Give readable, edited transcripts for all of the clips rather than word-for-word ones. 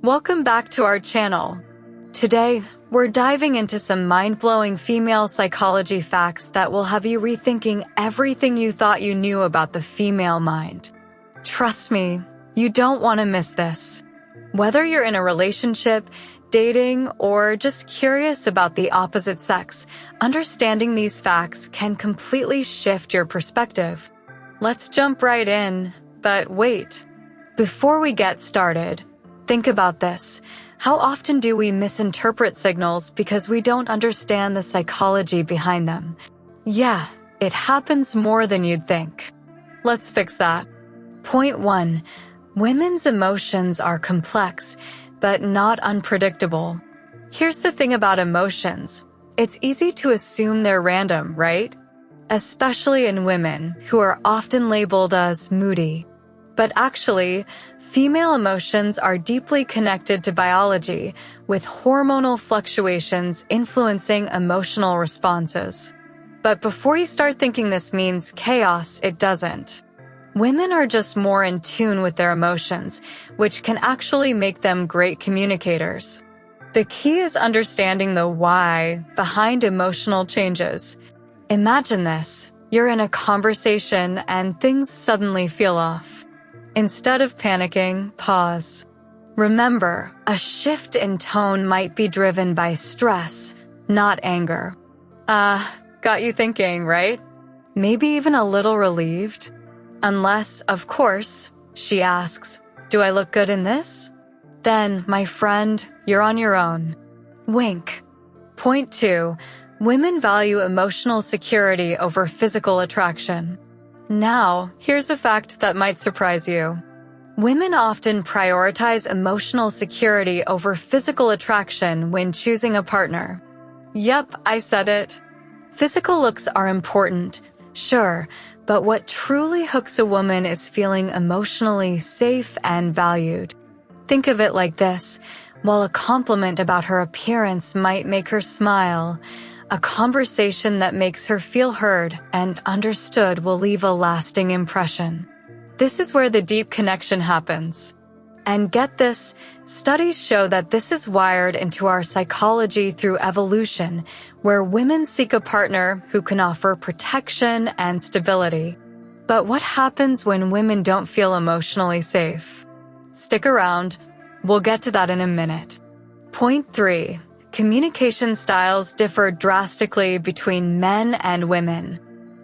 Welcome back to our channel. Today, we're diving into some mind-blowing female psychology facts that will have you rethinking everything you thought you knew about the female mind. Trust me, you don't want to miss this. Whether you're in a relationship, dating, or just curious about the opposite sex, understanding these facts can completely shift your perspective. Let's jump right in, but wait. Before we get started, think about this. How often do we misinterpret signals because we don't understand the psychology behind them? Yeah, it happens more than you'd think. Let's fix that. Point 1. Women's emotions are complex, but not unpredictable. Here's the thing about emotions. It's easy to assume they're random, right? Especially in women, who are often labeled as moody. But actually, female emotions are deeply connected to biology, with hormonal fluctuations influencing emotional responses. But before you start thinking this means chaos, it doesn't. Women are just more in tune with their emotions, which can actually make them great communicators. The key is understanding the why behind emotional changes. Imagine this. You're in a conversation and things suddenly feel off. Instead of panicking, pause. Remember, a shift in tone might be driven by stress, not anger. Got you thinking, right? Maybe even a little relieved? Unless, of course, she asks, "Do I look good in this?" Then, my friend, you're on your own. Wink. Point 2. Women value emotional security over physical attraction. Now, here's a fact that might surprise you. Women often prioritize emotional security over physical attraction when choosing a partner. Yep, I said it. Physical looks are important, sure, but what truly hooks a woman is feeling emotionally safe and valued. Think of it like this. While a compliment about her appearance might make her smile, a conversation that makes her feel heard and understood will leave a lasting impression. This is where the deep connection happens. And get this, studies show that this is wired into our psychology through evolution, where women seek a partner who can offer protection and stability. But what happens when women don't feel emotionally safe? Stick around. We'll get to that in a minute. Point 3. Communication styles differ drastically between men and women.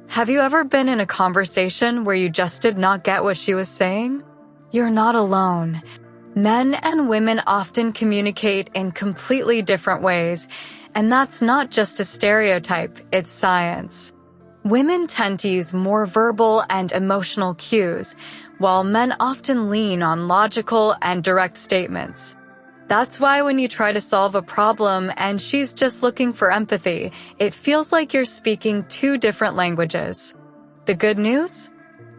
Have you ever been in a conversation where you just did not get what she was saying? You're not alone. Men and women often communicate in completely different ways, and that's not just a stereotype, it's science. Women tend to use more verbal and emotional cues, while men often lean on logical and direct statements. That's why when you try to solve a problem and she's just looking for empathy, it feels like you're speaking two different languages. The good news?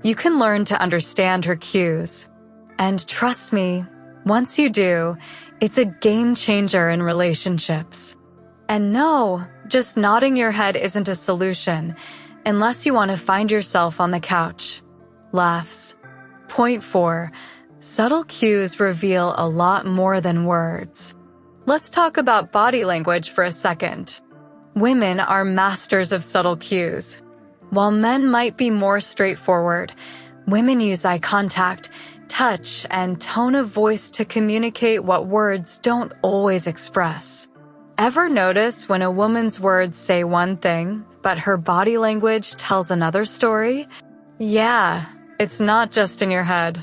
You can learn to understand her cues. And trust me, once you do, it's a game changer in relationships. And no, just nodding your head isn't a solution, unless you want to find yourself on the couch. Laughs. Point 4. Subtle cues reveal a lot more than words. Let's talk about body language for a second. Women are masters of subtle cues. While men might be more straightforward, women use eye contact, touch, and tone of voice to communicate what words don't always express. Ever notice when a woman's words say one thing, but her body language tells another story? Yeah, it's not just in your head.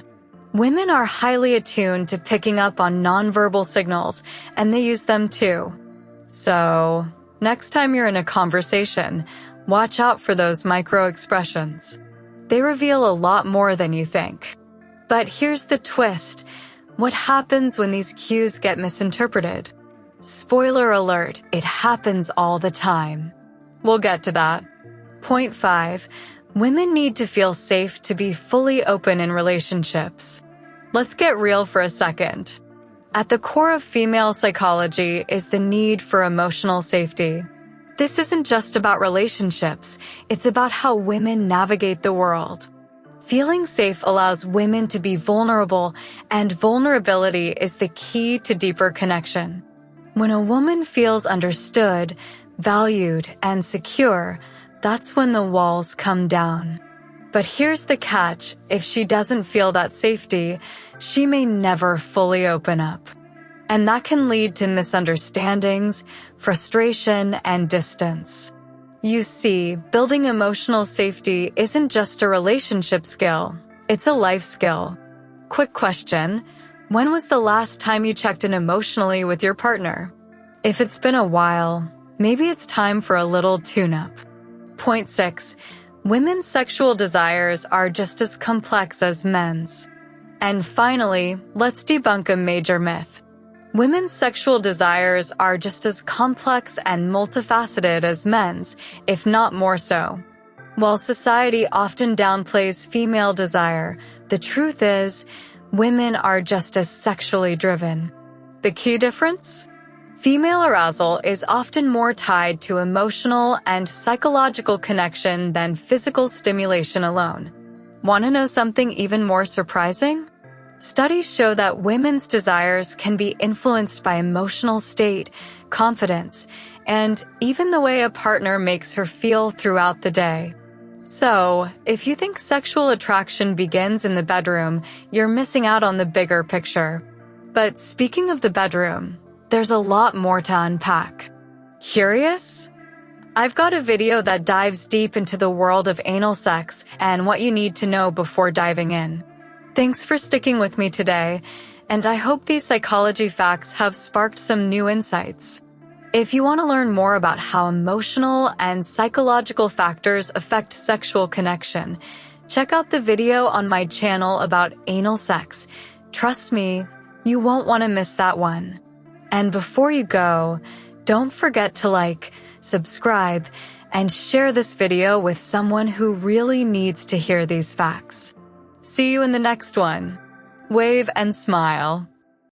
Women are highly attuned to picking up on nonverbal signals, and they use them too. So, next time you're in a conversation, watch out for those micro-expressions. They reveal a lot more than you think. But here's the twist. What happens when these cues get misinterpreted? Spoiler alert, it happens all the time. We'll get to that. Point 5. Women need to feel safe to be fully open in relationships. Let's get real for a second. At the core of female psychology is the need for emotional safety. This isn't just about relationships, it's about how women navigate the world. Feeling safe allows women to be vulnerable, and vulnerability is the key to deeper connection. When a woman feels understood, valued, and secure, that's when the walls come down. But here's the catch: if she doesn't feel that safety, she may never fully open up. And that can lead to misunderstandings, frustration, and distance. You see, building emotional safety isn't just a relationship skill, it's a life skill. Quick question: when was the last time you checked in emotionally with your partner? If it's been a while, maybe it's time for a little tune-up. Point 6. Women's sexual desires are just as complex as men's. And finally, let's debunk a major myth. Women's sexual desires are just as complex and multifaceted as men's, if not more so. While society often downplays female desire, the truth is, women are just as sexually driven. The key difference? Female arousal is often more tied to emotional and psychological connection than physical stimulation alone. Want to know something even more surprising? Studies show that women's desires can be influenced by emotional state, confidence, and even the way a partner makes her feel throughout the day. So, if you think sexual attraction begins in the bedroom, you're missing out on the bigger picture. But speaking of the bedroom, there's a lot more to unpack. Curious? I've got a video that dives deep into the world of anal sex and what you need to know before diving in. Thanks for sticking with me today, and I hope these psychology facts have sparked some new insights. If you want to learn more about how emotional and psychological factors affect sexual connection, check out the video on my channel about anal sex. Trust me, you won't want to miss that one. And before you go, don't forget to like, subscribe, and share this video with someone who really needs to hear these facts. See you in the next one. Wave and smile.